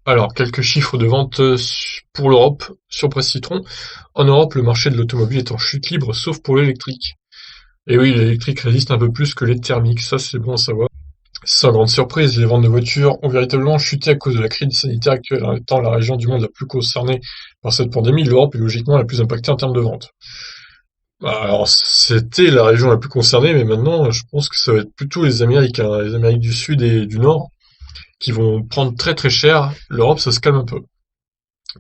Alors, quelques chiffres de vente pour l'Europe sur Presse Citron. En Europe, le marché de l'automobile est en chute libre, sauf pour l'électrique. Et oui, l'électrique résiste un peu plus que les thermiques, ça c'est bon à savoir. Sans grande surprise, les ventes de voitures ont véritablement chuté à cause de la crise sanitaire actuelle. En étant la région du monde la plus concernée par cette pandémie, l'Europe est logiquement la plus impactée en termes de vente. Bah, alors, c'était la région la plus concernée, mais maintenant, je pense que ça va être plutôt les Amériques, hein, les Amériques du Sud et du Nord, qui vont prendre très très cher. L'Europe, ça se calme un peu.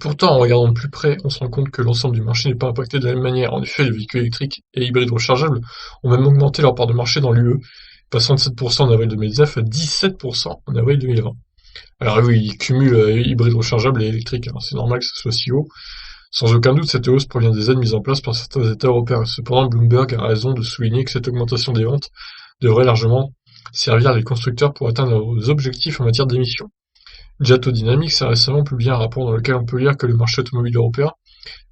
Pourtant, en regardant de plus près, on se rend compte que l'ensemble du marché n'est pas impacté de la même manière. En effet, les véhicules électriques et hybrides rechargeables ont même augmenté leur part de marché dans l'UE, passant de 7% en avril 2019 à 17% en avril 2020. Alors oui, ils cumulent hybrides rechargeables et électriques, hein, c'est normal que ce soit si haut. Sans aucun doute, cette hausse provient des aides mises en place par certains États européens. Cependant, Bloomberg a raison de souligner que cette augmentation des ventes devrait largement servir les constructeurs pour atteindre leurs objectifs en matière d'émissions. Jato Dynamics a récemment publié un rapport dans lequel on peut lire que le marché automobile européen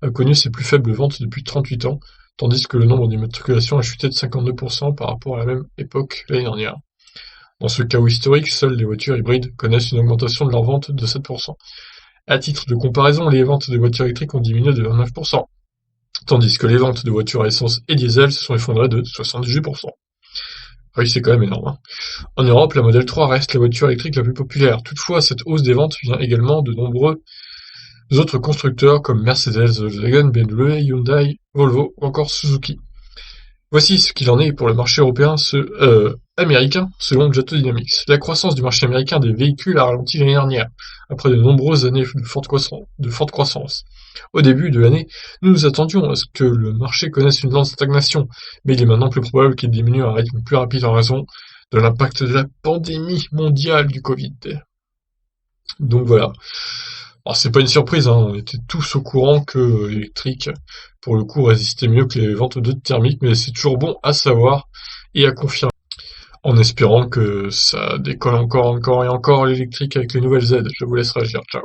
a connu ses plus faibles ventes depuis 38 ans, tandis que le nombre d'immatriculations a chuté de 52% par rapport à la même époque l'année dernière. Dans ce chaos historique, seules les voitures hybrides connaissent une augmentation de leurs ventes de 7%. À titre de comparaison, les ventes de voitures électriques ont diminué de 29%, tandis que les ventes de voitures à essence et diesel se sont effondrées de 78%. Ah oui, c'est quand même énorme, hein. En Europe, la Model 3 reste la voiture électrique la plus populaire. Toutefois, cette hausse des ventes vient également de nombreux autres constructeurs comme Mercedes, Volkswagen, BMW, Hyundai, Volvo ou encore Suzuki. Voici ce qu'il en est pour le marché européen, américain, selon Jato Dynamics. La croissance du marché américain des véhicules a ralenti l'année dernière, après de nombreuses années de forte croissance. Au début de l'année, nous nous attendions à ce que le marché connaisse une lente stagnation, mais il est maintenant plus probable qu'il diminue à un rythme plus rapide en raison de l'impact de la pandémie mondiale du Covid. Donc voilà. Alors c'est pas une surprise, hein, on était tous au courant que l'électrique, pour le coup, résistait mieux que les ventes de thermiques, mais c'est toujours bon à savoir et à confirmer, en espérant que ça décolle encore et encore l'électrique avec les nouvelles aides. Je vous laisse réagir, ciao.